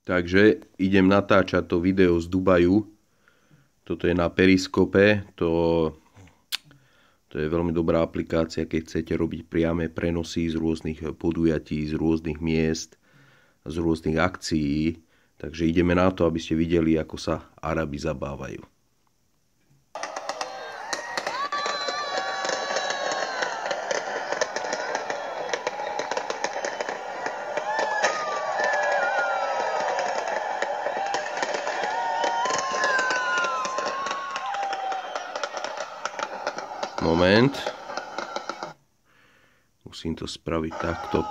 Takže idem natáčať to video z Dubaju. Toto je na Periskope. To je veľmi dobrá aplikácia, keď chcete robiť priame prenosy z rôznych podujatí, z rôznych miest, z rôznych akcií. Takže ideme na to, aby ste videli, ako sa Arabi zabávajú. Moment. Musím to spraviť takto.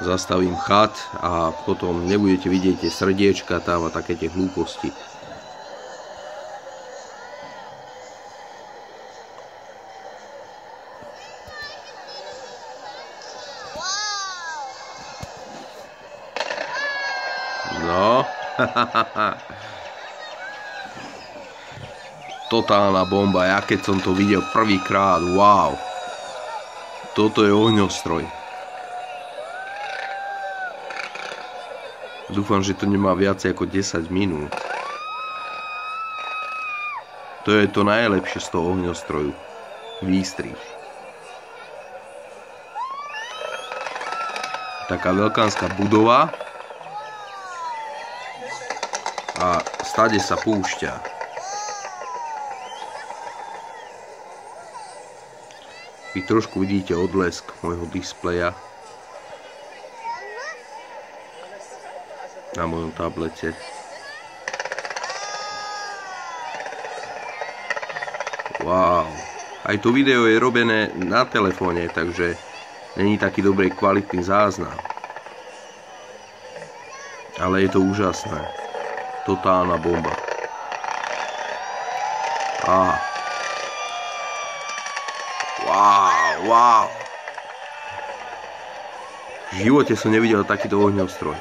Zastavím chat a potom nebudete vidieť tie srdiečka tam a také tie hlúposti. No. Totálna bomba, ja keď som to videl prvýkrát, wow. Toto je ohňostroj. Dúfam, že to nemá viac ako 10 minút. To je to najlepšie z toho ohňostroju. Výstrih. Taká veľkánska budova. A stade sa púšťa. Vy trošku vidíte odlesk môjho displeja na mojom tablete. Wow. Aj to video je robené na telefóne, takže není taký dobrý kvalitný záznam. Ale je to úžasné. Totálna bomba. Á. Wow, wow. V živote som nevidel takýto ohňostroj.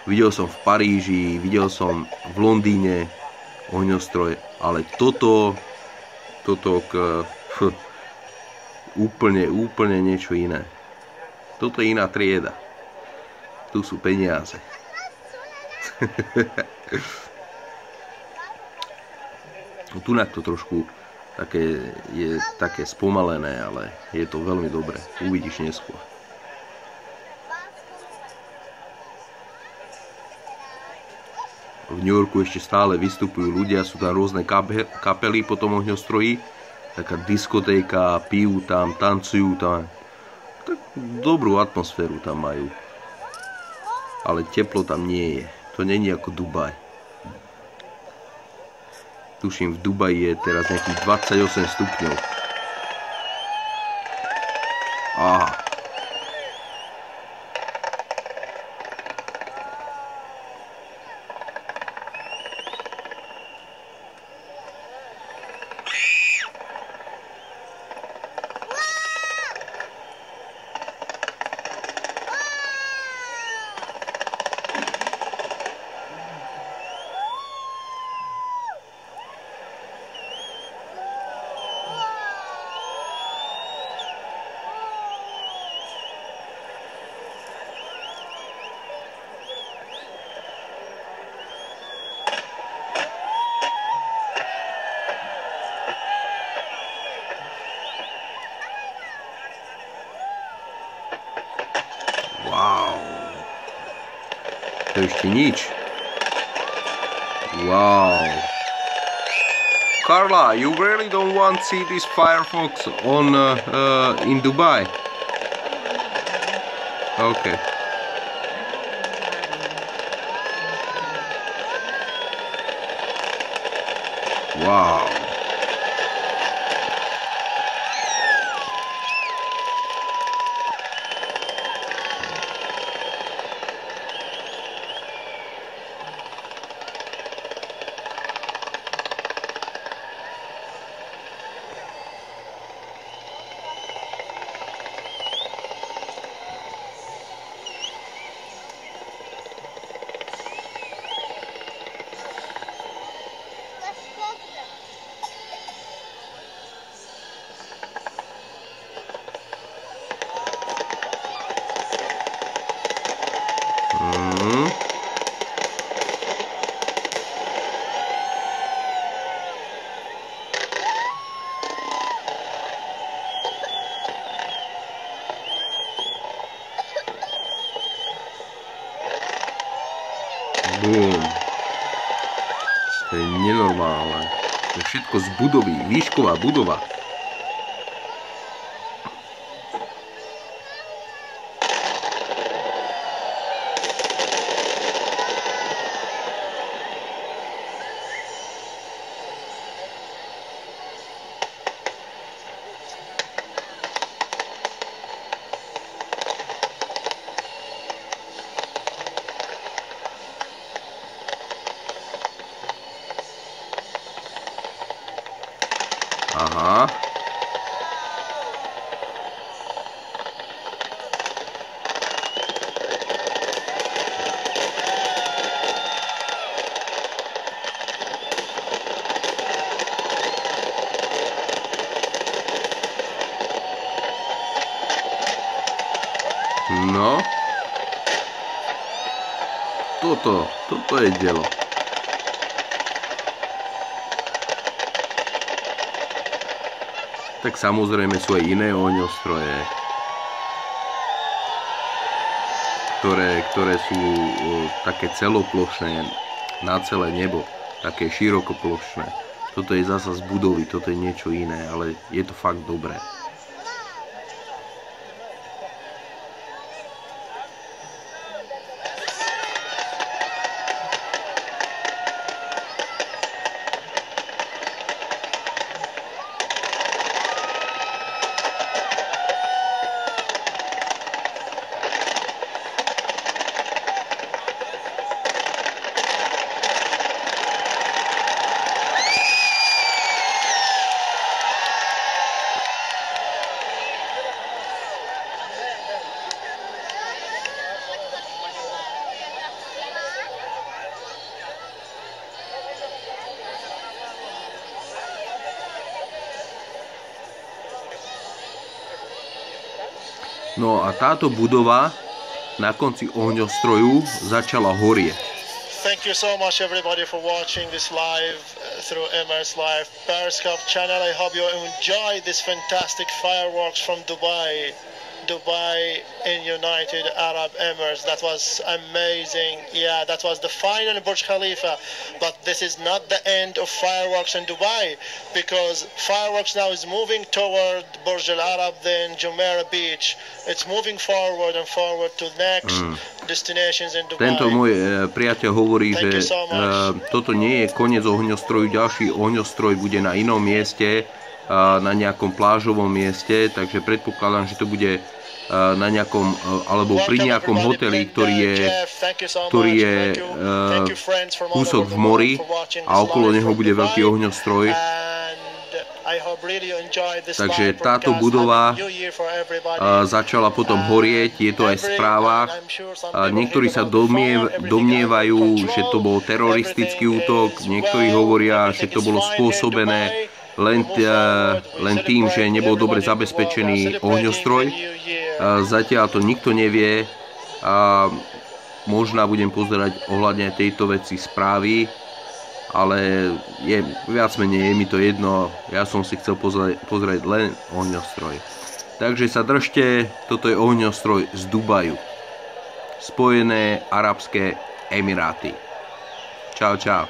Videl som v Paríži, videl som v Londýne ohňostroj, ale toto úplne niečo iné. Toto je iná trieda. Tu sú peniaze. Tunak to trošku je také spomalené, ale je to veľmi dobré. Uvidíš neskôr. V New Yorku ešte stále vystupujú ľudia, sú tam rôzne kapely po tom ohňostroji. Taká diskotéka, pijú tam, tancujú tam. Tak dobrú atmosféru tam majú. Ale teplo tam nie je. To není ako Dubaj. Tuším, v Dubaji je teraz nejakých 28 stupňov. Aha. Wow. To ešte nič. Wow. Carla, you really don't want to see this Firefox on in Dubai? Okay. Wow. Bum. To je nenormálne. To je všetko z budovy, výšková budova. Aha. No. Toto je dielo. Tak samozrejme sú aj iné ohňostroje, ktoré sú také celoplošné na celé nebo, také širokoplošné. Toto je zasa z budovy, toto je niečo iné, ale je to fakt dobré. No a táto budova na konci ohňostroju začala horieť. Thank you so much everybody for watching this live through Emers Live Periscope channel. I hope you enjoy this fantastic fireworks from Dubai in United Arab Emirates. That was amazing. Yeah, that was the final Burj Khalifa. But this is not the end of fireworks in Dubai, because fireworks now is moving toward Burj Al Arab, then Jumeirah Beach. It's moving forward and forward to next destinations in Dubai. Tento môj priateľ hovorí, že toto nie je koniec ohňostroju. Ďalší ohňostroj bude na inom mieste, na nejakom plážovom mieste, takže predpokladám, že to bude na nejakom, alebo pri nejakom hoteli, ktorý je kúsok v mori a okolo neho bude veľký ohňostroj. Takže táto budova začala potom horieť, je to aj v správach. Niektorí sa domnievajú, že to bol teroristický útok, niektorí hovoria, že to bolo spôsobené len tým, že nebol dobre zabezpečený ohňostroj. Zatiaľ to nikto nevie a možno budem pozerať ohľadne tejto veci správy, ale viac menej je mi to jedno, ja som si chcel pozrieť len ohňostroj. Takže sa držte, toto je ohňostroj z Dubaju, Spojené arabské emiráty. Čau, čau.